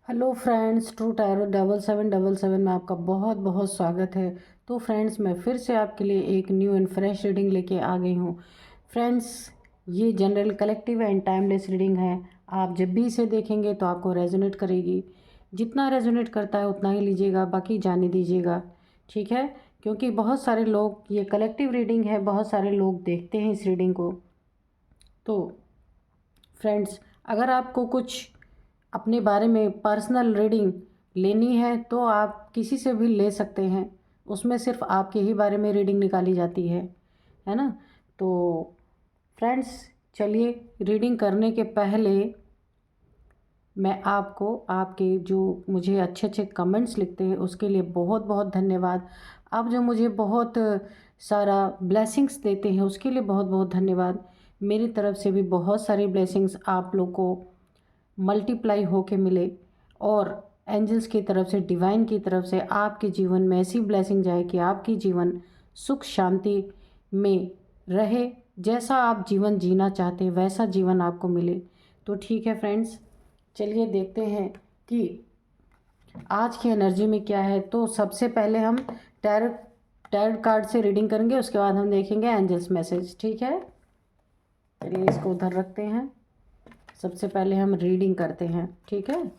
Hello friends, true tarot 7777 में आपका बहुत बहुत स्वागत है। तो फ्रेंड्स, मैं फिर से आपके लिए एक न्यू एंड फ्रेश रीडिंग लेके आ गई हूँ। फ्रेंड्स, ये general collective and timeless reading है। आप जब भी इसे देखेंगे तो आपको रेजोनेट करेगी। जितना रेजोनेट करता है उतना ही लीजिएगा, बाकी जाने दीजिएगा, ठीक है। क्योंकि बहुत सारे लोग, ये कलेक्टिव रीडिंग है, बहुत सारे लोग देखते हैं इस रीडिंग को। तो फ्रेंड्स, अगर आपको कुछ अपने बारे में पर्सनल रीडिंग लेनी है तो आप किसी से भी ले सकते हैं। उसमें सिर्फ आपके ही बारे में रीडिंग निकाली जाती है ना। तो फ्रेंड्स, चलिए, रीडिंग करने के पहले मैं आपको, आपके जो मुझे अच्छे अच्छे कमेंट्स लिखते हैं उसके लिए बहुत बहुत धन्यवाद। आप जो मुझे बहुत सारा ब्लेसिंग्स देते हैं उसके लिए बहुत बहुत धन्यवाद। मेरी तरफ से भी बहुत सारी ब्लेसिंग्स आप लोग को मल्टीप्लाई होके मिले, और एंजल्स की तरफ से, डिवाइन की तरफ से आपके जीवन में ऐसी ब्लेसिंग जाए कि आपकी जीवन सुख शांति में रहे। जैसा आप जीवन जीना चाहते हैं वैसा जीवन आपको मिले। तो ठीक है फ्रेंड्स, चलिए देखते हैं कि आज की एनर्जी में क्या है। तो सबसे पहले हम टैरो टैरो कार्ड से रीडिंग करेंगे, उसके बाद हम देखेंगे एंजल्स मैसेज, ठीक है। चलिए इसको उधर रखते हैं। सबसे पहले हम रीडिंग करते हैं, ठीक है।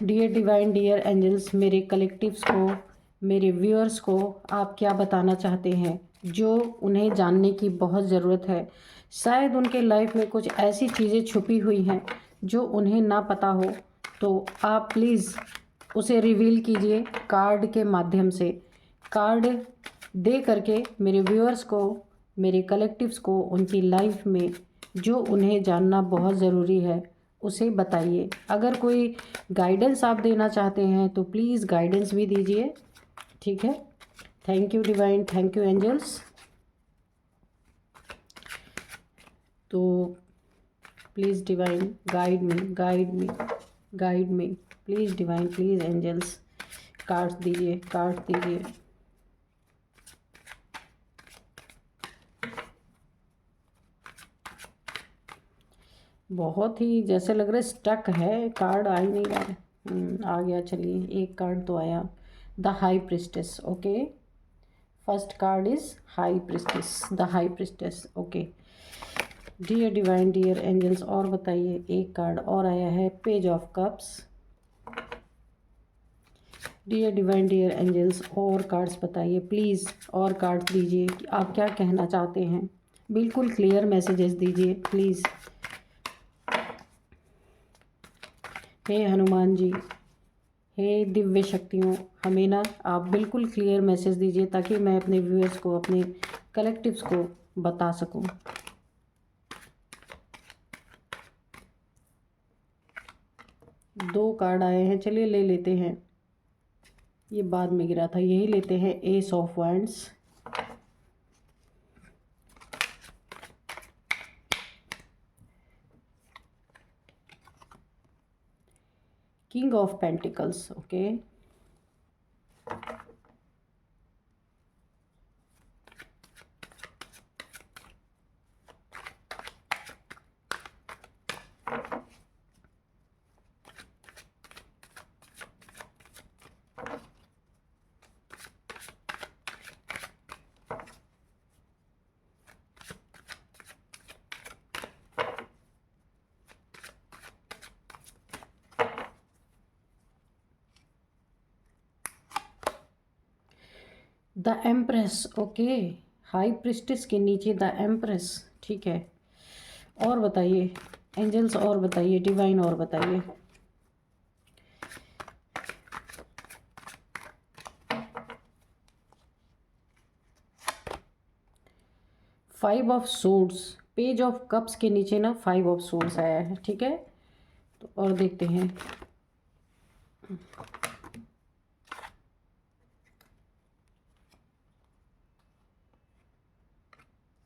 डियर डिवाइन, डियर एंजल्स, मेरे कलेक्टिव्स को, मेरे व्यूअर्स को आप क्या बताना चाहते हैं जो उन्हें जानने की बहुत ज़रूरत है। शायद उनके लाइफ में कुछ ऐसी चीज़ें छुपी हुई हैं जो उन्हें ना पता हो। तो आप प्लीज़ उसे रिवील कीजिए कार्ड के माध्यम से। कार्ड दे करके मेरे व्यूअर्स को, मेरे कलेक्टिव्स को उनकी लाइफ में जो उन्हें जानना बहुत ज़रूरी है उसे बताइए। अगर कोई गाइडेंस आप देना चाहते हैं तो प्लीज़ गाइडेंस भी दीजिए, ठीक है। Thank you divine, thank you angels. तो please divine, guide me, guide me, guide me. Please divine, please angels, cards दीजिए, कार्ड दीजिए। बहुत ही जैसे लग रहा है स्टक है, कार्ड आ ही नहीं रहा है। आ गया, चलिए एक कार्ड तो आया। The high priestess, okay. First card is high priestess, the high priestess, okay. Dear divine, dear angels, और बताइए। एक कार्ड और आया है, page of cups. Dear divine, dear angels, और कार्ड्स बताइए प्लीज़, और कार्ड्स दीजिए कि आप क्या कहना चाहते हैं। बिल्कुल क्लियर मैसेजेस दीजिए प्लीज़। हे हनुमान जी, हे दिव्य शक्तियों, हमें ना आप बिल्कुल क्लियर मैसेज दीजिए ताकि मैं अपने व्यूअर्स को, अपने कलेक्टिव्स को बता सकूं। दो कार्ड आए हैं, चलिए ले लेते हैं। ये बाद में गिरा था, यही लेते हैं। S of wands, king of pentacles, okay. The empress, okay. High priestess के नीचे द एम्प्रेस, ठीक है। और बताइए एंजल्स, और बताइए डिवाइन, और बताइए। Five of swords, page of cups के नीचे ना फाइव ऑफ सोर्ड्स आया है, ठीक है। तो और देखते हैं।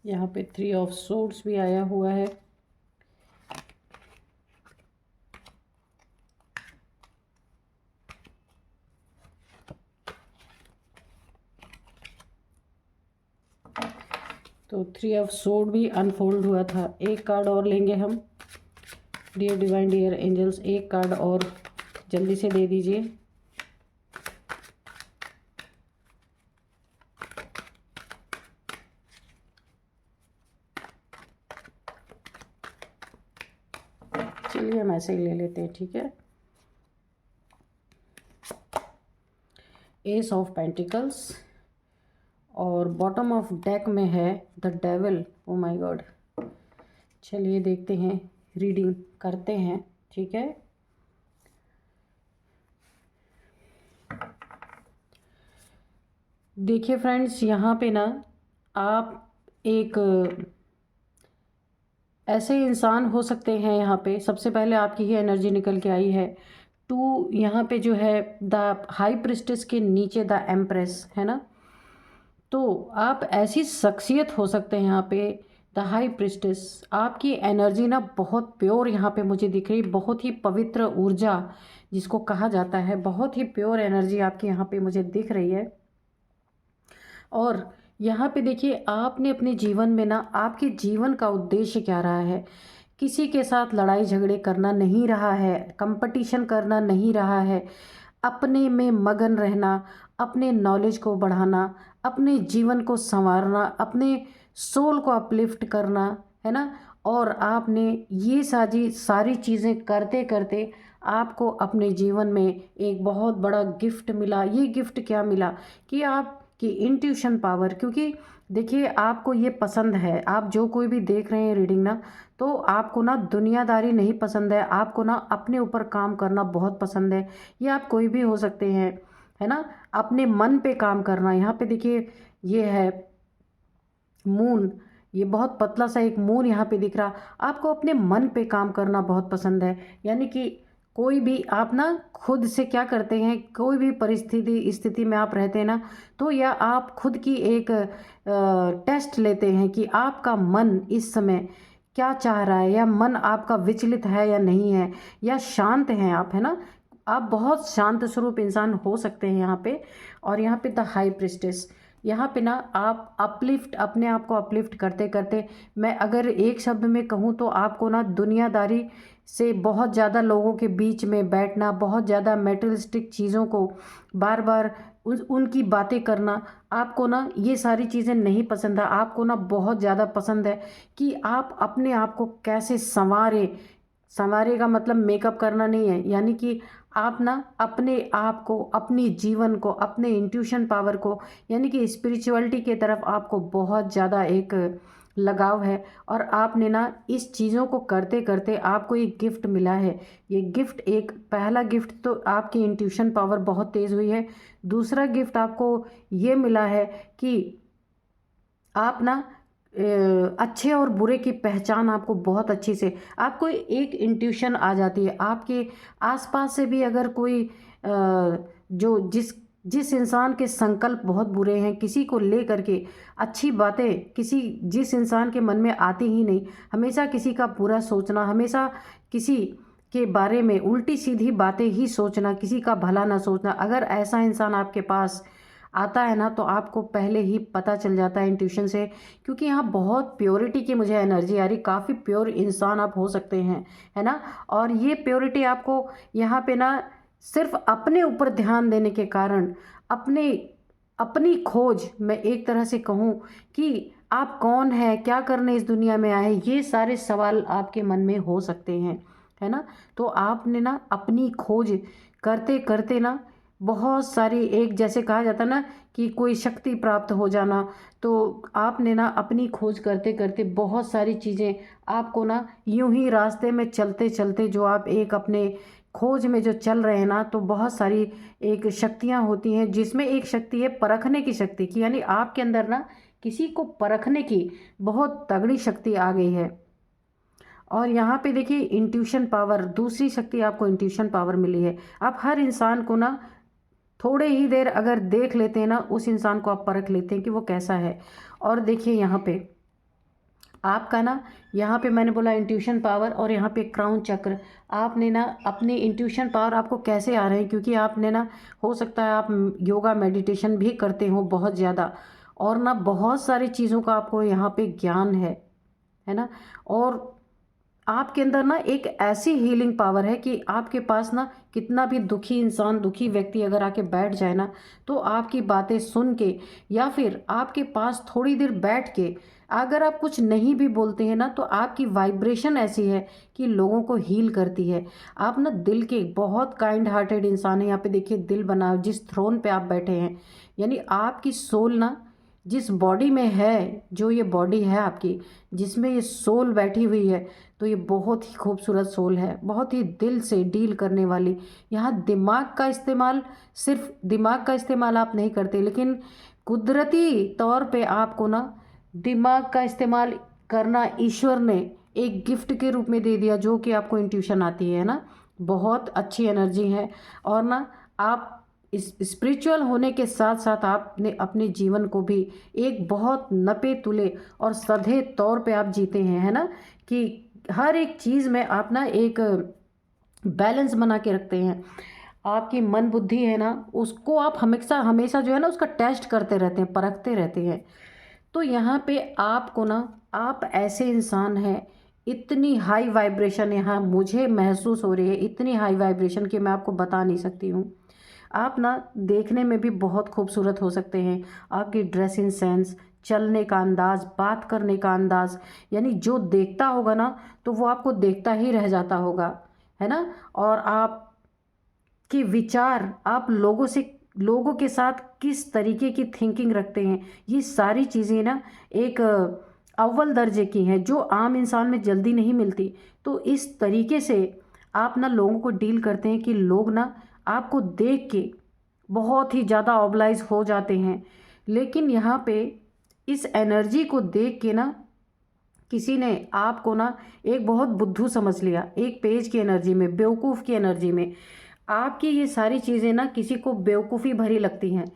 यहाँ पे थ्री ऑफ सोर्ड्स भी आया हुआ है। तो 3 ऑफ सोर्ड भी अनफोल्ड हुआ था। एक कार्ड और लेंगे हम। डियर डिवाइन, डियर एंजल्स, एक कार्ड और जल्दी से दे दीजिए। चलिए हम ऐसे ही ले लेते हैं, ठीक है। एस ऑफ पेंटिकल्स और बॉटम ऑफ डेक में है the devil. Oh my God. चलिए देखते हैं, रीडिंग करते हैं, ठीक है। देखिए फ्रेंड्स, यहाँ पे ना आप एक ऐसे इंसान हो सकते हैं। यहाँ पे सबसे पहले आपकी ही एनर्जी निकल के आई है। टू यहाँ पे जो है द हाई प्रिस्टेस के नीचे द एम्प्रेस है ना। तो आप ऐसी शख्सियत हो सकते हैं यहाँ पे द हाई प्रिस्टेस। आपकी एनर्जी ना बहुत प्योर यहाँ पे मुझे दिख रही, बहुत ही पवित्र ऊर्जा जिसको कहा जाता है, बहुत ही प्योर एनर्जी आपकी यहाँ पे मुझे दिख रही है। और यहाँ पे देखिए, आपने अपने जीवन में ना, आपके जीवन का उद्देश्य क्या रहा है? किसी के साथ लड़ाई झगड़े करना नहीं रहा है, कंपटीशन करना नहीं रहा है, अपने में मगन रहना, अपने नॉलेज को बढ़ाना, अपने जीवन को संवारना, अपने सोल को अपलिफ्ट करना, है ना। और आपने ये सारी चीज़ें करते करते आपको अपने जीवन में एक बहुत बड़ा गिफ्ट मिला। ये गिफ्ट क्या मिला कि आपकी इंट्यूशन पावर, क्योंकि देखिए आपको ये पसंद है, आप जो कोई भी देख रहे हैं रीडिंग ना, तो आपको ना दुनियादारी नहीं पसंद है, आपको ना अपने ऊपर काम करना बहुत पसंद है। ये आप कोई भी हो सकते हैं, है ना। अपने मन पे काम करना। यहाँ पे देखिए ये है मून, ये बहुत पतला सा एक मून यहाँ पे दिख रहा। आपको अपने मन पे काम करना बहुत पसंद है, यानी कि कोई भी आप ना खुद से क्या करते हैं, कोई भी परिस्थिति स्थिति में आप रहते हैं ना, तो या आप खुद की एक टेस्ट लेते हैं कि आपका मन इस समय क्या चाह रहा है, या मन आपका विचलित है या नहीं है, या शांत हैं आप, है ना। आप बहुत शांत स्वरूप इंसान हो सकते हैं यहाँ पे। और यहाँ पे द हाई प्रिस्टेस, यहाँ पे ना आप अपलिफ्ट, अपने आप को अपलिफ्ट करते करते, मैं अगर एक शब्द में कहूँ तो आपको ना दुनियादारी से बहुत ज़्यादा लोगों के बीच में बैठना, बहुत ज़्यादा मेटलिस्टिक चीज़ों को बार बार उनकी बातें करना, आपको ना ये सारी चीज़ें नहीं पसंद है। आपको ना बहुत ज़्यादा पसंद है कि आप अपने आप को कैसे संवारे। संवारे का मतलब मेकअप करना नहीं है, यानी कि आप ना अपने आप को, अपनी जीवन को, अपने इंट्यूशन पावर को, यानी कि स्पिरिचुअलिटी के तरफ आपको बहुत ज़्यादा एक लगाव है। और आपने ना इस चीज़ों को करते करते आपको एक गिफ्ट मिला है। ये गिफ्ट, एक पहला गिफ्ट तो आपकी इंट्यूशन पावर बहुत तेज़ हुई है। दूसरा गिफ्ट आपको ये मिला है कि आप ना अच्छे और बुरे की पहचान आपको बहुत अच्छी से, आपको एक इंट्यूशन आ जाती है। आपके आसपास से भी अगर कोई जो जिस जिस इंसान के संकल्प बहुत बुरे हैं, किसी को ले करके अच्छी बातें जिस इंसान के मन में आती ही नहीं, हमेशा किसी का बुरा सोचना, हमेशा किसी के बारे में उल्टी सीधी बातें ही सोचना, किसी का भला ना सोचना, अगर ऐसा इंसान आपके पास आता है ना, तो आपको पहले ही पता चल जाता है इंट्यूशन से। क्योंकि यहाँ बहुत प्योरिटी की मुझे एनर्जी आ रही, काफ़ी प्योर इंसान आप हो सकते हैं, है ना। और ये प्योरिटी आपको यहाँ पे ना सिर्फ अपने ऊपर ध्यान देने के कारण, अपनी खोज, मैं एक तरह से कहूँ कि आप कौन है, क्या करने इस दुनिया में आए, ये सारे सवाल आपके मन में हो सकते हैं, है ना। तो आपने ना अपनी खोज करते करते ना बहुत सारी, एक जैसे कहा जाता ना कि कोई शक्ति प्राप्त हो जाना, तो आपने ना अपनी खोज करते करते बहुत सारी चीज़ें आपको ना यूं ही रास्ते में चलते चलते, जो आप एक अपने खोज में जो चल रहे हैं ना, तो बहुत सारी एक शक्तियां होती हैं, जिसमें एक शक्ति है परखने की शक्ति की, यानी आपके अंदर ना किसी को परखने की बहुत तगड़ी शक्ति आ गई है। और यहाँ पे देखिए इंट्यूशन पावर, दूसरी शक्ति आपको इंट्यूशन पावर मिली है। आप हर इंसान को ना थोड़े ही देर अगर देख लेते हैं ना, उस इंसान को आप परख लेते हैं कि वो कैसा है। और देखिए यहाँ पे आपका ना, यहाँ पे मैंने बोला इंट्यूशन पावर, और यहाँ पे क्राउन चक्र। आपने ना अपने इंट्यूशन पावर आपको कैसे आ रहे हैं, क्योंकि आपने ना, हो सकता है आप योगा मेडिटेशन भी करते हो बहुत ज़्यादा, और ना बहुत सारी चीज़ों का आपको यहाँ पे ज्ञान है ना। और आपके अंदर ना एक ऐसी हीलिंग पावर है कि आपके पास ना कितना भी दुखी इंसान, दुखी व्यक्ति अगर आके बैठ जाए ना, तो आपकी बातें सुन के या फिर आपके पास थोड़ी देर बैठ के अगर आप कुछ नहीं भी बोलते हैं ना, तो आपकी वाइब्रेशन ऐसी है कि लोगों को हील करती है। आप ना दिल के बहुत काइंड हार्टेड इंसान है। यहाँ पे देखिए दिल बना, जिस थ्रोन पे आप बैठे हैं, यानी आपकी सोल ना जिस बॉडी में है, जो ये बॉडी है आपकी, जिसमें ये सोल बैठी हुई है, तो ये बहुत ही खूबसूरत सोल है, बहुत ही दिल से डील करने वाली। यहाँ दिमाग का इस्तेमाल, सिर्फ दिमाग का इस्तेमाल आप नहीं करते, लेकिन कुदरती तौर पे आपको ना दिमाग का इस्तेमाल करना ईश्वर ने एक गिफ्ट के रूप में दे दिया, जो कि आपको इंट्यूशन आती है ना। बहुत अच्छी एनर्जी है। और ना आप इस स्पिरिचुअल होने के साथ साथ आपने अपने जीवन को भी एक बहुत नपे तुले और सधे तौर पे आप जीते हैं, है ना, कि हर एक चीज़ में आप ना एक बैलेंस बना के रखते हैं। आपकी मन बुद्धि है ना, उसको आप हमेशा हमेशा जो है ना उसका टेस्ट करते रहते हैं, परखते रहते हैं। तो यहाँ पे आपको ना, आप ऐसे इंसान हैं, इतनी हाई वाइब्रेशन यहाँ मुझे महसूस हो रही है, इतनी हाई वाइब्रेशन कि मैं आपको बता नहीं सकती हूँ। आप ना देखने में भी बहुत खूबसूरत हो सकते हैं। आपकी ड्रेसिंग सेंस, चलने का अंदाज़, बात करने का अंदाज़, यानी जो देखता होगा ना तो वो आपको देखता ही रह जाता होगा, है ना। और आपके विचार, आप लोगों के साथ किस तरीके की थिंकिंग रखते हैं, ये सारी चीज़ें ना एक अव्वल दर्जे की हैं, जो आम इंसान में जल्दी नहीं मिलती। तो इस तरीके से आप ना लोगों को डील करते हैं कि लोग ना आपको देख के बहुत ही ज़्यादा ऑब्लाइज हो जाते हैं। लेकिन यहाँ पे इस एनर्जी को देख के ना किसी ने आपको ना एक बहुत बुद्धू समझ लिया, एक पेज की एनर्जी में, बेवकूफ़ की एनर्जी में। आपकी ये सारी चीज़ें ना किसी को बेवकूफ़ी भरी लगती हैं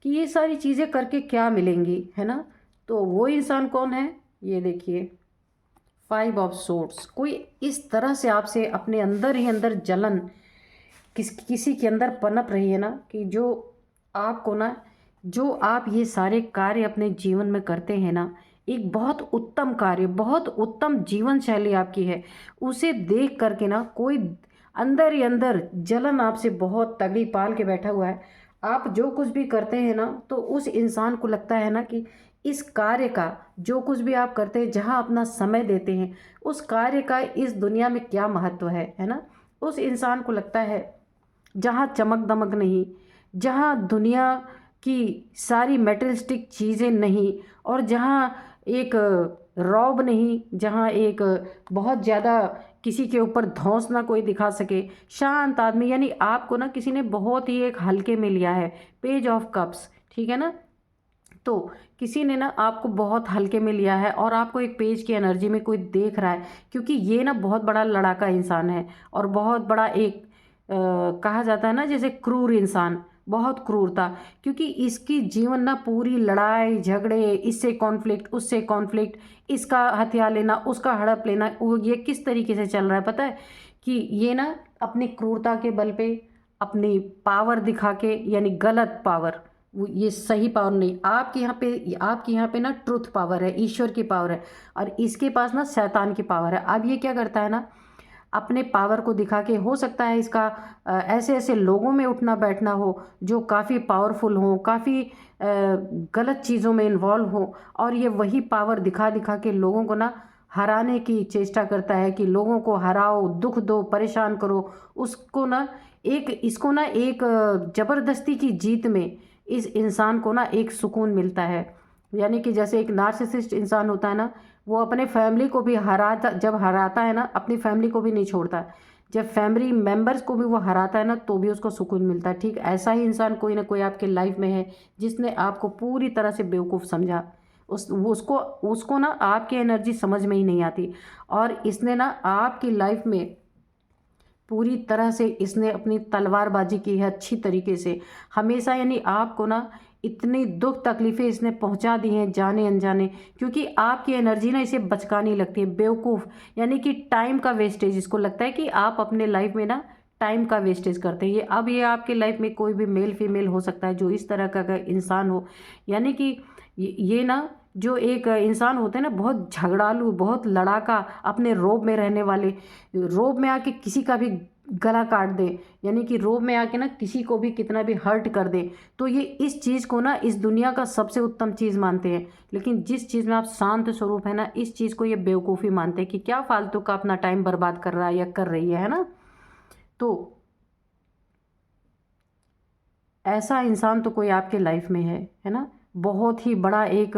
कि ये सारी चीज़ें करके क्या मिलेंगी, है ना। तो वो इंसान कौन है, ये देखिए, 5 ऑफ सोर्ड्स। कोई इस तरह से आपसे अपने अंदर ही अंदर जलन किसी के अंदर पनप रही है ना, कि जो आपको ना, जो आप ये सारे कार्य अपने जीवन में करते हैं ना, एक बहुत उत्तम कार्य, बहुत उत्तम जीवन शैली आपकी है, उसे देख करके ना कोई अंदर ही अंदर जलन आपसे बहुत तगड़ी पाल के बैठा हुआ है। आप जो कुछ भी करते हैं ना, तो उस इंसान को लगता है ना कि इस कार्य का, जो कुछ भी आप करते हैं, जहाँ अपना समय देते हैं, उस कार्य का इस दुनिया में क्या महत्व है ना। उस इंसान को लगता है जहाँ चमक दमक नहीं, जहाँ दुनिया की सारी मेटेरियलिस्टिक चीज़ें नहीं, और जहाँ एक रौब नहीं, जहाँ एक बहुत ज़्यादा किसी के ऊपर धौंस ना कोई दिखा सके, शांत आदमी, यानी आपको ना किसी ने बहुत ही एक हल्के में लिया है। पेज ऑफ कप्स, ठीक है ना। तो किसी ने ना आपको बहुत हल्के में लिया है और आपको एक पेज की एनर्जी में कोई देख रहा है, क्योंकि ये ना बहुत बड़ा लड़ाका इंसान है और बहुत बड़ा एक कहा जाता है ना जैसे क्रूर इंसान, बहुत क्रूरता, क्योंकि इसकी जीवन ना पूरी लड़ाई झगड़े, इससे कॉन्फ्लिक्ट, उससे कॉन्फ्लिक्ट, इसका हथियार लेना, उसका हड़प लेना, वो ये किस तरीके से चल रहा है पता है, कि ये ना अपनी क्रूरता के बल पे, अपनी पावर दिखा के, यानी गलत पावर, ये सही पावर नहीं, आपके यहाँ पे ना ट्रुथ पावर है, ईश्वर की पावर है, और इसके पास ना शैतान की पावर है। अब ये क्या करता है ना, अपने पावर को दिखा के, हो सकता है इसका ऐसे ऐसे लोगों में उठना बैठना हो जो काफ़ी पावरफुल हों, काफ़ी गलत चीज़ों में इन्वॉल्व हो, और ये वही पावर दिखा दिखा के लोगों को ना हराने की चेष्टा करता है, कि लोगों को हराओ, दुख दो, परेशान करो उसको ना। इसको ना एक ज़बरदस्ती की जीत में इस इंसान को ना एक सुकून मिलता है। यानी कि जैसे एक नार्सिसिस्ट इंसान होता है ना, वो अपने फैमिली को भी जब हराता है ना, अपनी फैमिली को भी नहीं छोड़ता, जब फैमिली मेंबर्स को भी वो हराता है ना, तो भी उसको सुकून मिलता है। ठीक ऐसा ही इंसान कोई ना कोई आपके लाइफ में है, जिसने आपको पूरी तरह से बेवकूफ़ समझा। उसको ना आपकी एनर्जी समझ में ही नहीं आती, और इसने ना आपकी लाइफ में पूरी तरह से इसने अपनी तलवारबाजी की है अच्छी तरीके से हमेशा, यानी आपको ना इतनी दुख तकलीफ़ें इसने पहुंचा दी हैं जाने अनजाने, क्योंकि आपकी एनर्जी ना इसे बचकानी लगती है, बेवकूफ़, यानी कि टाइम का वेस्टेज इसको लगता है कि आप अपने लाइफ में ना टाइम का वेस्टेज करते हैं। ये आपके लाइफ में कोई भी मेल फीमेल हो सकता है जो इस तरह का इंसान हो, यानी कि ये ना जो एक इंसान होते हैं ना, बहुत झगड़ालू, बहुत लड़ाका, अपने रोब में रहने वाले, रोब में आके किसी का भी गला काट दे, यानी कि रोब में आके ना किसी को भी कितना भी हर्ट कर दे, तो ये इस चीज़ को ना इस दुनिया का सबसे उत्तम चीज़ मानते हैं। लेकिन जिस चीज़ में आप शांत स्वरूप है ना, इस चीज़ को ये बेवकूफ़ी मानते हैं कि क्या फालतू का अपना टाइम बर्बाद कर रहा है या कर रही है ना। तो ऐसा इंसान तो कोई आपके लाइफ में है ना। बहुत ही बड़ा एक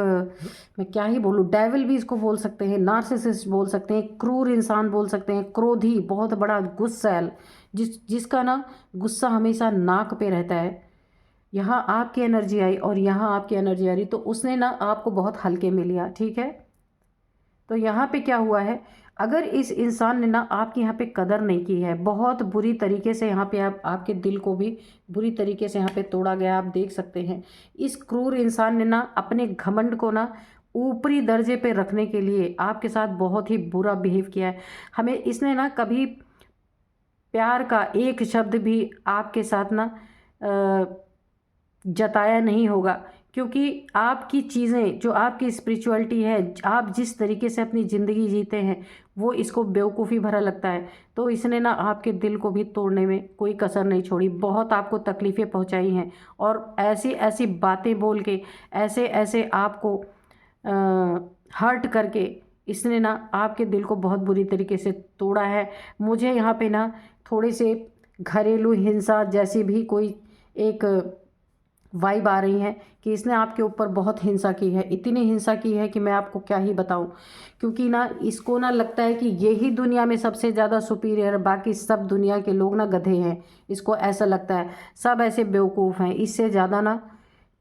मैं क्या ही बोलूँ, डेविल भी इसको बोल सकते हैं, नार्सिसिस्ट बोल सकते हैं, क्रूर इंसान बोल सकते हैं, क्रोधी, बहुत बड़ा गुस्सैल, जिसका ना गुस्सा हमेशा नाक पे रहता है। यहाँ आपकी एनर्जी आई और यहाँ आपकी एनर्जी आ रही, तो उसने ना आपको बहुत हल्के में लिया, ठीक है। तो यहाँ पे क्या हुआ है, अगर इस इंसान ने ना आपकी यहाँ पे कदर नहीं की है, बहुत बुरी तरीके से यहाँ पे आपके दिल को भी बुरी तरीके से यहाँ पे तोड़ा गया, आप देख सकते हैं। इस क्रूर इंसान ने ना अपने घमंड को ना ऊपरी दर्जे पे रखने के लिए आपके साथ बहुत ही बुरा बिहेव किया है। हमें इसने ना कभी प्यार का एक शब्द भी आपके साथ ना जताया नहीं होगा, क्योंकि आपकी चीज़ें, जो आपकी स्पिरिचुअलिटी है, आप जिस तरीके से अपनी ज़िंदगी जीते हैं, वो इसको बेवकूफ़ी भरा लगता है। तो इसने ना आपके दिल को भी तोड़ने में कोई कसर नहीं छोड़ी, बहुत आपको तकलीफ़ें पहुंचाई हैं, और ऐसी ऐसी बातें बोल के, ऐसे ऐसे आपको हर्ट करके इसने ना आपके दिल को बहुत बुरी तरीके से तोड़ा है। मुझे यहाँ पे ना थोड़े से घरेलू हिंसा जैसी भी कोई एक वाइब आ रही है कि इसने आपके ऊपर बहुत हिंसा की है, इतनी हिंसा की है कि मैं आपको क्या ही बताऊं। क्योंकि ना इसको ना लगता है कि यही दुनिया में सबसे ज़्यादा सुपीरियर, बाकी सब दुनिया के लोग ना गधे हैं, इसको ऐसा लगता है, सब ऐसे बेवकूफ़ हैं, इससे ज़्यादा ना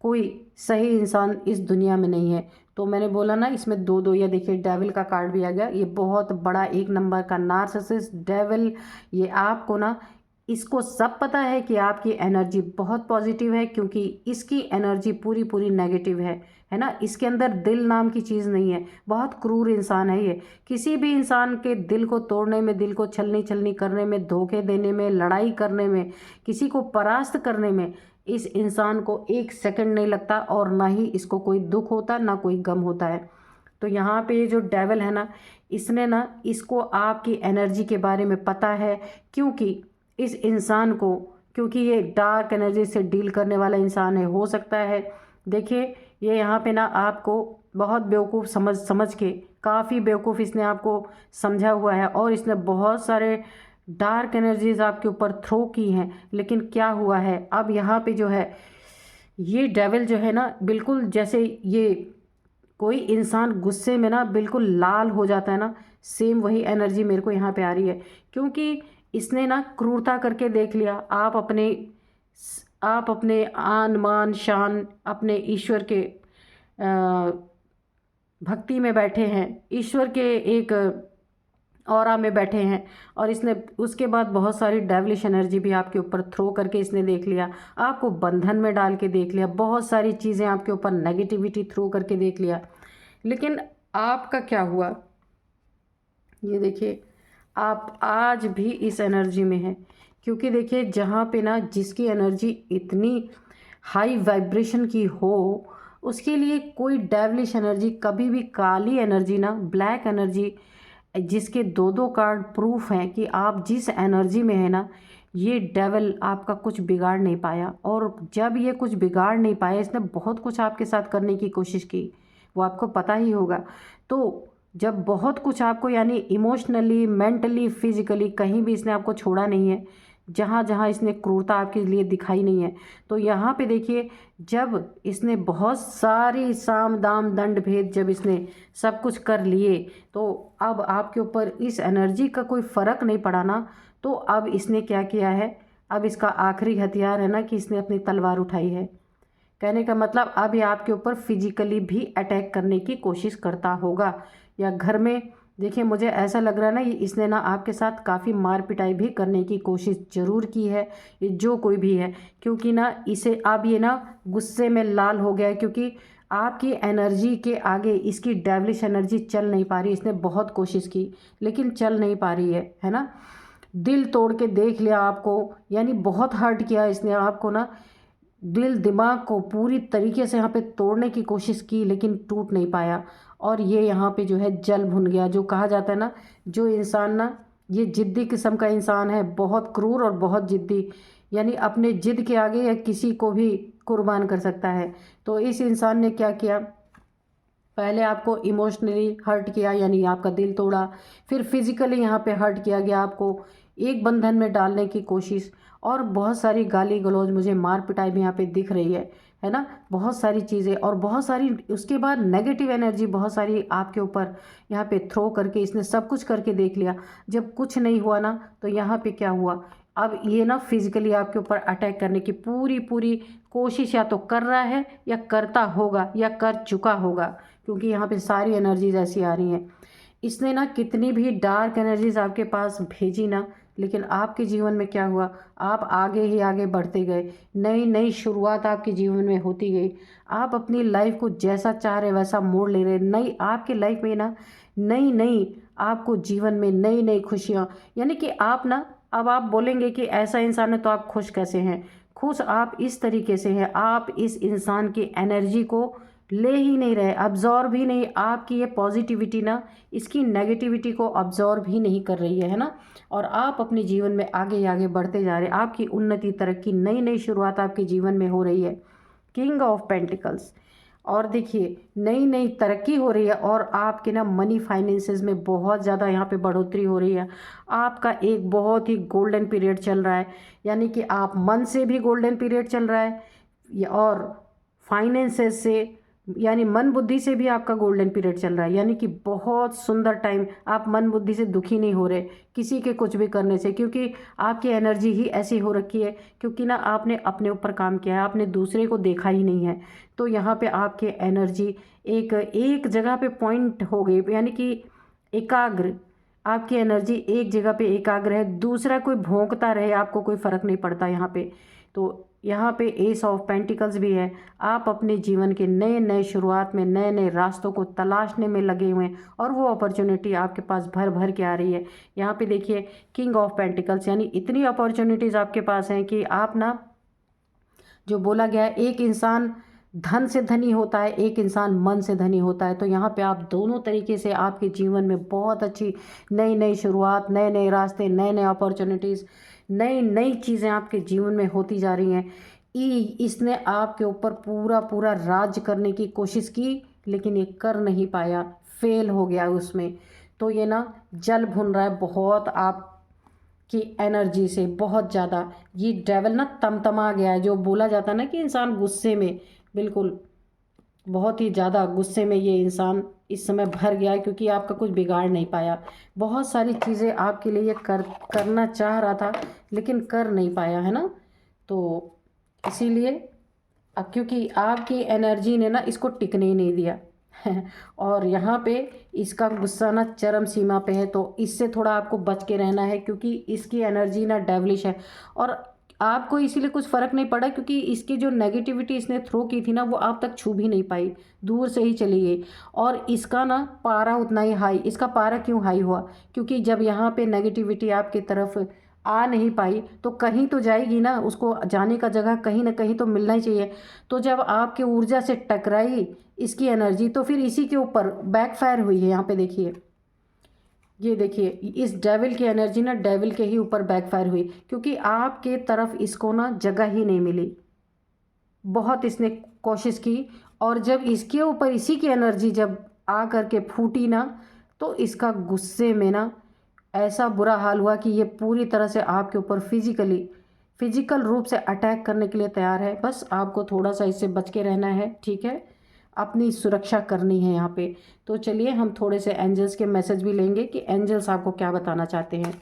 कोई सही इंसान इस दुनिया में नहीं है। तो मैंने बोला ना, इसमें दो दो, ये देखिए डेविल का कार्ड भी आ गया, ये बहुत बड़ा एक नंबर का नार्सिसिस्ट डेविल। ये आपको ना, इसको सब पता है कि आपकी एनर्जी बहुत पॉजिटिव है, क्योंकि इसकी एनर्जी पूरी पूरी नेगेटिव है ना। इसके अंदर दिल नाम की चीज़ नहीं है, बहुत क्रूर इंसान है ये। किसी भी इंसान के दिल को तोड़ने में, दिल को छलनी छलनी करने में, धोखे देने में, लड़ाई करने में, किसी को परास्त करने में इस इंसान को एक सेकंड नहीं लगता, और ना ही इसको कोई दुख होता, ना कोई गम होता है। तो यहाँ पे ये जो डेविल है ना, इसने ना, इसको आपकी एनर्जी के बारे में पता है, क्योंकि इस इंसान को, क्योंकि ये डार्क एनर्जी से डील करने वाला इंसान है, हो सकता है। देखिए, ये यहाँ पे ना आपको बहुत बेवकूफ़ समझ के, काफ़ी बेवकूफ़ इसने आपको समझा हुआ है, और इसने बहुत सारे डार्क एनर्जीज आपके ऊपर थ्रो की हैं। लेकिन क्या हुआ है, अब यहाँ पे जो है, ये डेविल जो है ना, बिल्कुल जैसे ये कोई इंसान गुस्से में ना बिल्कुल लाल हो जाता है ना, सेम वही एनर्जी मेरे को यहाँ पे आ रही है। क्योंकि इसने ना क्रूरता करके देख लिया, आप अपने आन मान शान, अपने ईश्वर के भक्ति में बैठे हैं, ईश्वर के एक ऑरा में बैठे हैं, और इसने उसके बाद बहुत सारी डेविलिश एनर्जी भी आपके ऊपर थ्रो करके इसने देख लिया, आपको बंधन में डाल के देख लिया, बहुत सारी चीज़ें आपके ऊपर नेगेटिविटी थ्रो करके देख लिया। लेकिन आपका क्या हुआ, ये देखिए, आप आज भी इस एनर्जी में हैं। क्योंकि देखिए, जहाँ पे ना जिसकी एनर्जी इतनी हाई वाइब्रेशन की हो, उसके लिए कोई डेविलिश एनर्जी कभी भी, काली एनर्जी ना, ब्लैक एनर्जी, जिसके दो दो कार्ड प्रूफ हैं कि आप जिस एनर्जी में है ना, ये डेविल आपका कुछ बिगाड़ नहीं पाया। और जब ये कुछ बिगाड़ नहीं पाया, इसने बहुत कुछ आपके साथ करने की कोशिश की, वो आपको पता ही होगा। तो जब बहुत कुछ आपको, यानी इमोशनली, मेंटली, फिजिकली, कहीं भी इसने आपको छोड़ा नहीं है, जहाँ जहाँ इसने क्रूरता आपके लिए दिखाई नहीं है। तो यहाँ पे देखिए, जब इसने बहुत सारी साम दाम दंड भेद, जब इसने सब कुछ कर लिए, तो अब आपके ऊपर इस एनर्जी का कोई फ़र्क नहीं पड़ा ना। तो अब इसने क्या किया है, अब इसका आखिरी हथियार है ना कि इसने अपनी तलवार उठाई है। कहने का मतलब, अब ये आपके ऊपर फिजिकली भी अटैक करने की कोशिश करता होगा, या घर में, देखिए मुझे ऐसा लग रहा है ना, ये इसने ना आपके साथ काफ़ी मार पिटाई भी करने की कोशिश ज़रूर की है, ये जो कोई भी है। क्योंकि ना इसे अब ये ना गुस्से में लाल हो गया है, क्योंकि आपकी एनर्जी के आगे इसकी डेविलिश एनर्जी चल नहीं पा रही। इसने बहुत कोशिश की, लेकिन चल नहीं पा रही है ना। दिल तोड़ के देख लिया आपको, यानी बहुत हर्ट किया इसने आपको ना। दिल दिमाग को पूरी तरीके से यहाँ पे तोड़ने की कोशिश की, लेकिन टूट नहीं पाया और ये यहाँ पे जो है जल भुन गया। जो कहा जाता है ना, जो इंसान ना ये ज़िद्दी किस्म का इंसान है, बहुत क्रूर और बहुत ज़िद्दी, यानी अपने ज़िद के आगे या किसी को भी कुर्बान कर सकता है। तो इस इंसान ने क्या किया, पहले आपको इमोशनली हर्ट किया, यानी आपका दिल तोड़ा, फिर फिज़िकली यहाँ पे हर्ट किया गया, आपको एक बंधन में डालने की कोशिश, और बहुत सारी गाली गलौज, मुझे मार पिटाई भी यहाँ पे दिख रही है ना, बहुत सारी चीज़ें, और बहुत सारी उसके बाद नेगेटिव एनर्जी बहुत सारी आपके ऊपर यहाँ पे थ्रो करके इसने सब कुछ करके देख लिया। जब कुछ नहीं हुआ ना, तो यहाँ पे क्या हुआ, अब ये ना फिज़िकली आपके ऊपर अटैक करने की पूरी पूरी कोशिश या तो कर रहा है या करता होगा या कर चुका होगा, क्योंकि यहाँ पे सारी एनर्जीज ऐसी आ रही हैं। इसने ना कितनी भी डार्क एनर्जीज आपके पास भेजी ना, लेकिन आपके जीवन में क्या हुआ, आप आगे ही आगे बढ़ते गए, नई नई शुरुआत आपके जीवन में होती गई। आप अपनी लाइफ को जैसा चाह रहे वैसा मोड़ ले रहे, नई आपके लाइफ में ना नई नई आपको जीवन में नई नई खुशियाँ, यानी कि आप ना, अब आप बोलेंगे कि ऐसा इंसान है तो आप खुश कैसे हैं, खुश आप इस तरीके से हैं, आप इस इंसान की एनर्जी को ले ही नहीं रहे, अब्जॉर्व ही नहीं, आपकी ये पॉजिटिविटी ना इसकी नेगेटिविटी को अब्जॉर्व ही नहीं कर रही है ना, और आप अपने जीवन में आगे आगे बढ़ते जा रहे हैं, आपकी उन्नति तरक्की नई नई शुरुआत आपके जीवन में हो रही है। किंग ऑफ पेंटिकल्स, और देखिए नई नई तरक्की हो रही है, और आपके ना मनी फाइनेंसेस में बहुत ज़्यादा यहाँ पे बढ़ोतरी हो रही है। आपका एक बहुत ही गोल्डन पीरियड चल रहा है, यानी कि आप मन से भी गोल्डन पीरियड चल रहा है, और फाइनेंसेस से, यानी मन बुद्धि से भी आपका गोल्डन पीरियड चल रहा है, यानी कि बहुत सुंदर टाइम। आप मन बुद्धि से दुखी नहीं हो रहे किसी के कुछ भी करने से, क्योंकि आपकी एनर्जी ही ऐसी हो रखी है, क्योंकि ना आपने अपने ऊपर काम किया है, आपने दूसरे को देखा ही नहीं है। तो यहाँ पे आपके एनर्जी एक एक जगह पे पॉइंट हो गई, यानी कि एकाग्र, आपकी एनर्जी एक जगह पे एकाग्र है, दूसरा कोई भौंकता रहे आपको कोई फ़र्क नहीं पड़ता यहाँ पे। तो यहाँ पे एस ऑफ पेंटिकल्स भी है, आप अपने जीवन के नए नए शुरुआत में नए नए रास्तों को तलाशने में लगे हुए हैं, और वो अपॉर्चुनिटी आपके पास भर भर के आ रही है। यहाँ पे देखिए किंग ऑफ पेंटिकल्स, यानी इतनी अपॉर्चुनिटीज़ आपके पास हैं कि आप ना, जो बोला गया है एक इंसान धन से धनी होता है, एक इंसान मन से धनी होता है, तो यहाँ पे आप दोनों तरीके से आपके जीवन में बहुत अच्छी नई नई शुरुआत, नए नए रास्ते, नए नए अपॉर्चुनिटीज़, नई नई चीज़ें आपके जीवन में होती जा रही हैं। इसने आपके ऊपर पूरा पूरा राज करने की कोशिश की, लेकिन ये कर नहीं पाया, फेल हो गया उसमें। तो ये ना जल भुन रहा है बहुत आप की एनर्जी से, बहुत ज़्यादा। ये डेविल ना तमतमा गया है, जो बोला जाता है ना कि इंसान गुस्से में, बिल्कुल बहुत ही ज़्यादा गुस्से में ये इंसान इस समय भर गया है, क्योंकि आपका कुछ बिगाड़ नहीं पाया। बहुत सारी चीज़ें आपके लिए करना चाह रहा था, लेकिन कर नहीं पाया, है ना। तो इसीलिए अब क्योंकि आपकी एनर्जी ने ना इसको टिकने ही नहीं दिया और यहाँ पे इसका गुस्सा ना चरम सीमा पे है, तो इससे थोड़ा आपको बच के रहना है, क्योंकि इसकी एनर्जी ना डेवलिश है, और आपको इसीलिए कुछ फ़र्क नहीं पड़ा, क्योंकि इसकी जो नेगेटिविटी इसने थ्रो की थी ना, वो आप तक छू भी नहीं पाई, दूर से ही चली गई। और इसका ना पारा उतना ही हाई, इसका पारा क्यों हाई हुआ, क्योंकि जब यहाँ पे नेगेटिविटी आपकी तरफ आ नहीं पाई, तो कहीं तो जाएगी ना, उसको जाने का जगह कहीं ना कहीं तो मिलना ही चाहिए। तो जब आपके ऊर्जा से टकराई इसकी एनर्जी, तो फिर इसी के ऊपर बैकफायर हुई है। यहाँ पे देखिए, ये देखिए इस डेविल की एनर्जी ना डेविल के ही ऊपर बैकफायर हुई, क्योंकि आपके तरफ इसको ना जगह ही नहीं मिली। बहुत इसने कोशिश की, और जब इसके ऊपर इसी की एनर्जी जब आ करके फूटी ना, तो इसका गुस्से में ना ऐसा बुरा हाल हुआ कि ये पूरी तरह से आपके ऊपर फिजिकल रूप से अटैक करने के लिए तैयार है। बस आपको थोड़ा सा इससे बच के रहना है, ठीक है, अपनी सुरक्षा करनी है यहाँ पे। तो चलिए हम थोड़े से एंजल्स के मैसेज भी लेंगे कि एंजल्स आपको क्या बताना चाहते हैं।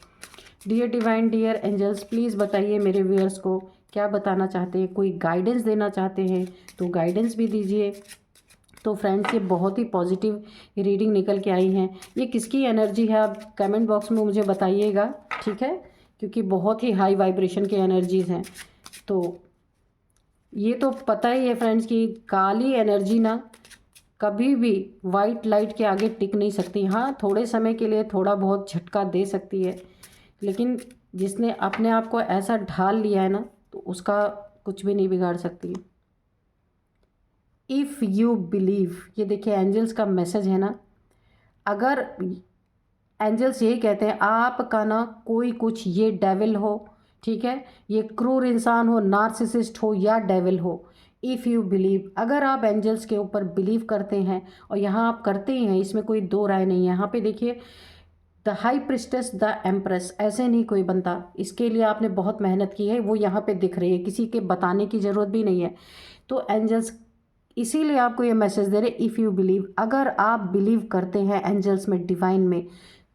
Dear divine, dear angels, please बताइए मेरे व्यूअर्स को क्या बताना चाहते हैं, कोई गाइडेंस देना चाहते हैं तो गाइडेंस भी दीजिए। तो फ्रेंड्स, ये बहुत ही पॉजिटिव रीडिंग निकल के आई हैं। ये किसकी एनर्जी है आप कमेंट बॉक्स में मुझे बताइएगा, ठीक है, क्योंकि बहुत ही हाई वाइब्रेशन की एनर्जीज़ हैं। तो ये तो पता ही है फ्रेंड्स कि काली एनर्जी ना कभी भी वाइट लाइट के आगे टिक नहीं सकती। हाँ, थोड़े समय के लिए थोड़ा बहुत झटका दे सकती है, लेकिन जिसने अपने आप को ऐसा ढाल लिया है ना, तो उसका कुछ भी नहीं बिगाड़ सकती। इफ़ यू बिलीव, ये देखिए एंजल्स का मैसेज है ना, अगर एंजल्स यही कहते हैं आपका ना कोई कुछ ये डेविल हो, ठीक है, ये क्रूर इंसान हो, नार्सिसिस्ट हो या डेविल हो, इफ़ यू बिलीव, अगर आप एंजल्स के ऊपर बिलीव करते हैं, और यहाँ आप करते ही हैं, इसमें कोई दो राय नहीं है। यहाँ पे देखिए the high priestess the empress, ऐसे नहीं कोई बनता, इसके लिए आपने बहुत मेहनत की है, वो यहाँ पे दिख रही है, किसी के बताने की ज़रूरत भी नहीं है। तो एंजल्स इसीलिए आपको ये मैसेज दे रहे, इफ़ यू बिलीव, अगर आप बिलीव करते हैं एंजल्स में, डिवाइन में,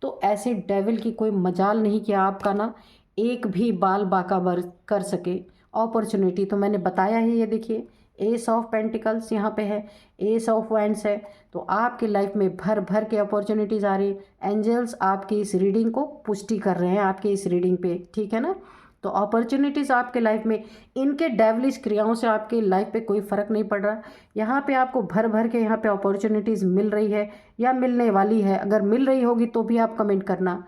तो ऐसे डेविल की कोई मजाल नहीं कि आपका ना एक भी बाल बाका बर कर सके। अपॉर्चुनिटी तो मैंने बताया ही, ये देखिए एस ऑफ पेंटिकल्स यहाँ पे है, एस ऑफ वैंड्स है, तो आपकी लाइफ में भर भर के अपॉर्चुनिटीज़ आ रही। एंजल्स आपकी इस रीडिंग को पुष्टि कर रहे हैं, आपके इस रीडिंग पे, ठीक है ना। तो अपॉर्चुनिटीज़ आपके लाइफ में, इनके डेवलिश क्रियाओं से आपके लाइफ पे कोई फ़र्क नहीं पड़ रहा। यहाँ पे आपको भर भर के यहाँ पे अपॉर्चुनिटीज़ मिल रही है या मिलने वाली है, अगर मिल रही होगी तो भी आप कमेंट करना।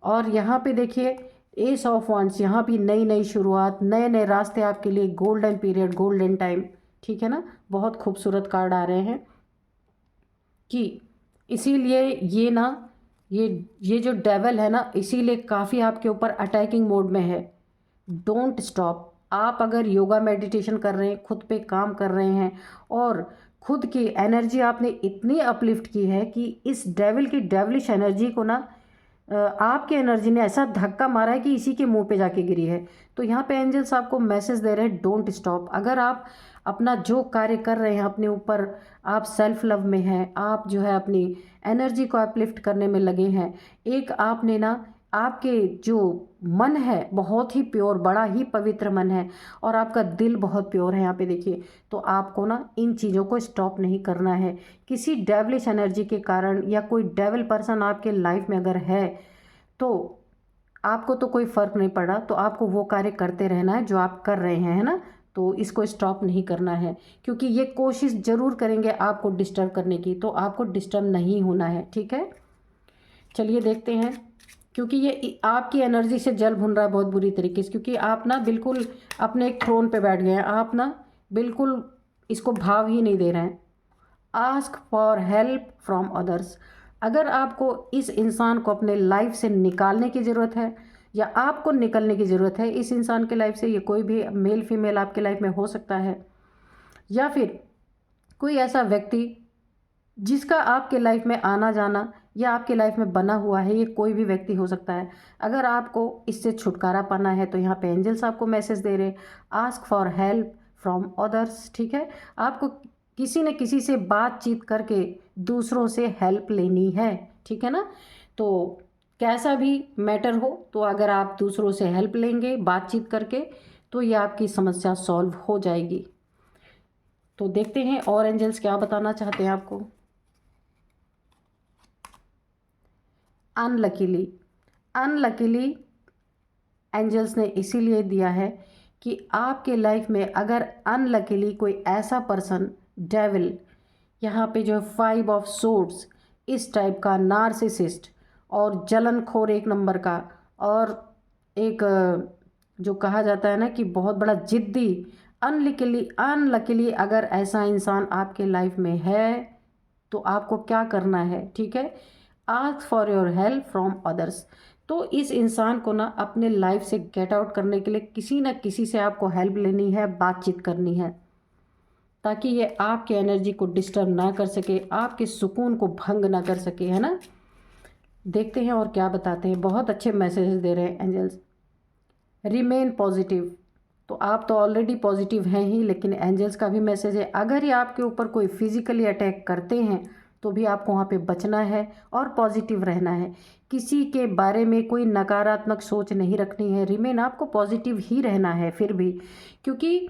और यहाँ पे देखिए एस ऑफ वांड्स, यहाँ भी नई नई शुरुआत, नए नए रास्ते आपके लिए, गोल्डन पीरियड, गोल्डन टाइम, ठीक है ना। बहुत खूबसूरत कार्ड आ रहे हैं कि इसीलिए ये ना ये जो डेवल है ना, इसीलिए काफ़ी आपके ऊपर अटैकिंग मोड में है। Don't stop. आप अगर योगा मेडिटेशन कर रहे हैं, खुद पे काम कर रहे हैं, और खुद की एनर्जी आपने इतनी अपलिफ्ट की है कि इस डेविल की डेवलिश एनर्जी को ना आपके एनर्जी ने ऐसा धक्का मारा है कि इसी के मुंह पे जाके गिरी है। तो यहाँ पे एंजल्स आपको मैसेज दे रहे हैं, डोंट स्टॉप। अगर आप अपना जो कार्य कर रहे हैं अपने ऊपर, आप सेल्फ लव में हैं, आप जो है अपनी एनर्जी को अपलिफ्ट करने में लगे हैं, एक आपने ना, आपके जो मन है बहुत ही प्योर, बड़ा ही पवित्र मन है, और आपका दिल बहुत प्योर है यहाँ पे देखिए, तो आपको ना इन चीज़ों को स्टॉप नहीं करना है। किसी डेवलिश एनर्जी के कारण या कोई डेविल पर्सन आपके लाइफ में अगर है, तो आपको तो कोई फ़र्क नहीं पड़ा, तो आपको वो कार्य करते रहना है जो आप कर रहे हैं, है ना। तो इसको स्टॉप नहीं करना है, क्योंकि ये कोशिश ज़रूर करेंगे आपको डिस्टर्ब करने की, तो आपको डिस्टर्ब नहीं होना है, ठीक है। चलिए देखते हैं, क्योंकि ये आपकी एनर्जी से जल भुन रहा है बहुत बुरी तरीके से, क्योंकि आप ना बिल्कुल अपने एक थ्रोन पे बैठ गए हैं, आप ना बिल्कुल इसको भाव ही नहीं दे रहे हैं। Ask for help from others, अगर आपको इस इंसान को अपने लाइफ से निकालने की ज़रूरत है, या आपको निकलने की ज़रूरत है इस इंसान के लाइफ से, ये कोई भी मेल फीमेल आपके लाइफ में हो सकता है, या फिर कोई ऐसा व्यक्ति जिसका आपके लाइफ में आना जाना या आपके लाइफ में बना हुआ है, ये कोई भी व्यक्ति हो सकता है। अगर आपको इससे छुटकारा पाना है, तो यहाँ पे एंजल्स आपको मैसेज दे रहे, ask for help from others, ठीक है। आपको किसी न किसी से बातचीत करके दूसरों से हेल्प लेनी है, ठीक है ना। तो कैसा भी मैटर हो, तो अगर आप दूसरों से हेल्प लेंगे बातचीत करके, तो ये आपकी समस्या सॉल्व हो जाएगी। तो देखते हैं और एंजल्स क्या बताना चाहते हैं आपको। अनलकीली एंजल्स ने इसीलिए दिया है कि आपके लाइफ में अगर अनलकीली कोई ऐसा पर्सन, डेविल, यहाँ पे जो है 5 ऑफ सोर्ड्स, इस टाइप का नार्सिसिस्ट और जलनखोर एक नंबर का, और एक जो कहा जाता है ना कि बहुत बड़ा जिद्दी, अनलकीली अगर ऐसा इंसान आपके लाइफ में है, तो आपको क्या करना है, ठीक है। Ask for your help from others. तो इस इंसान को ना अपने लाइफ से गेट आउट करने के लिए किसी न किसी से आपको हेल्प लेनी है, बातचीत करनी है, ताकि ये आपके एनर्जी को डिस्टर्ब ना कर सके, आपके सुकून को भंग ना कर सके, है ना। देखते हैं और क्या बताते हैं। बहुत अच्छे मैसेजेस दे रहे हैं एंजल्स। रिमेन पॉजिटिव, तो आप तो ऑलरेडी पॉजिटिव हैं ही, लेकिन एंजल्स का भी मैसेज है, अगर ये आपके ऊपर कोई फिजिकली अटैक करते हैं, तो भी आपको वहाँ पे बचना है और पॉजिटिव रहना है। किसी के बारे में कोई नकारात्मक सोच नहीं रखनी है, रिमेन, आपको पॉजिटिव ही रहना है फिर भी, क्योंकि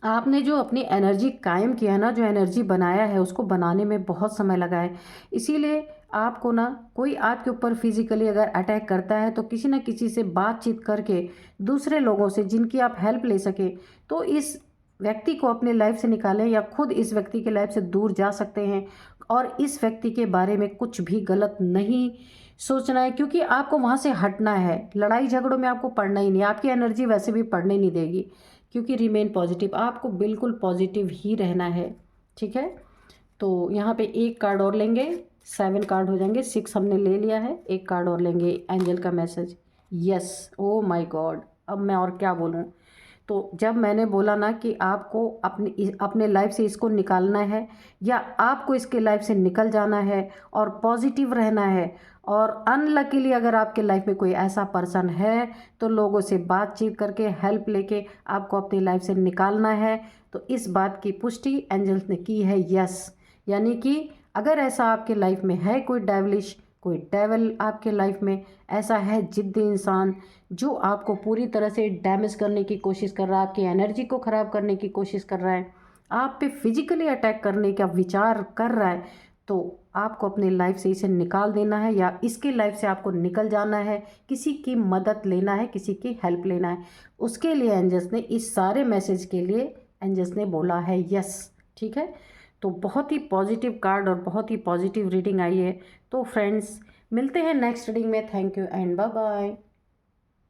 आपने जो अपनी एनर्जी कायम किया है ना, जो एनर्जी बनाया है, उसको बनाने में बहुत समय लगा है। इसीलिए आपको ना, कोई आपके ऊपर फिजिकली अगर अटैक करता है, तो किसी न किसी से बातचीत करके, दूसरे लोगों से जिनकी आप हेल्प ले सके, तो इस व्यक्ति को अपने लाइफ से निकालें, या खुद इस व्यक्ति के लाइफ से दूर जा सकते हैं, और इस व्यक्ति के बारे में कुछ भी गलत नहीं सोचना है, क्योंकि आपको वहाँ से हटना है। लड़ाई झगड़ों में आपको पड़ना ही नहीं, आपकी एनर्जी वैसे भी पड़ने नहीं देगी, क्योंकि रिमेन पॉजिटिव, आपको बिल्कुल पॉजिटिव ही रहना है। ठीक है, तो यहाँ पे एक कार्ड और लेंगे, 7 कार्ड हो जाएंगे, 6 हमने ले लिया है, एक कार्ड और लेंगे। एंजल का message, yes, oh my God, अब मैं और क्या बोलूँ। तो जब मैंने बोला ना कि आपको अपने लाइफ से इसको निकालना है, या आपको इसके लाइफ से निकल जाना है और पॉजिटिव रहना है, और अनलकीली अगर आपके लाइफ में कोई ऐसा पर्सन है तो लोगों से बातचीत करके हेल्प लेके आपको अपनी लाइफ से निकालना है। तो इस बात की पुष्टि एंजल्स ने की है, यस। यानी कि अगर ऐसा आपके लाइफ में है कोई डेविलिश, कोई डेविल आपके लाइफ में ऐसा है, जिद्दी इंसान जो आपको पूरी तरह से डैमेज करने की कोशिश कर रहा है, आपकी एनर्जी को ख़राब करने की कोशिश कर रहा है, आप पे फिजिकली अटैक करने का विचार कर रहा है, तो आपको अपनी लाइफ से इसे निकाल देना है, या इसकी लाइफ से आपको निकल जाना है, किसी की मदद लेना है, किसी की हेल्प लेना है। उसके लिए एंजल्स ने, इस सारे मैसेज के लिए एंजल्स ने बोला है यस। ठीक है, तो बहुत ही पॉजिटिव कार्ड और बहुत ही पॉजिटिव रीडिंग आई है। तो फ्रेंड्स, मिलते हैं नेक्स्ट रीडिंग में। Thank you and bye bye.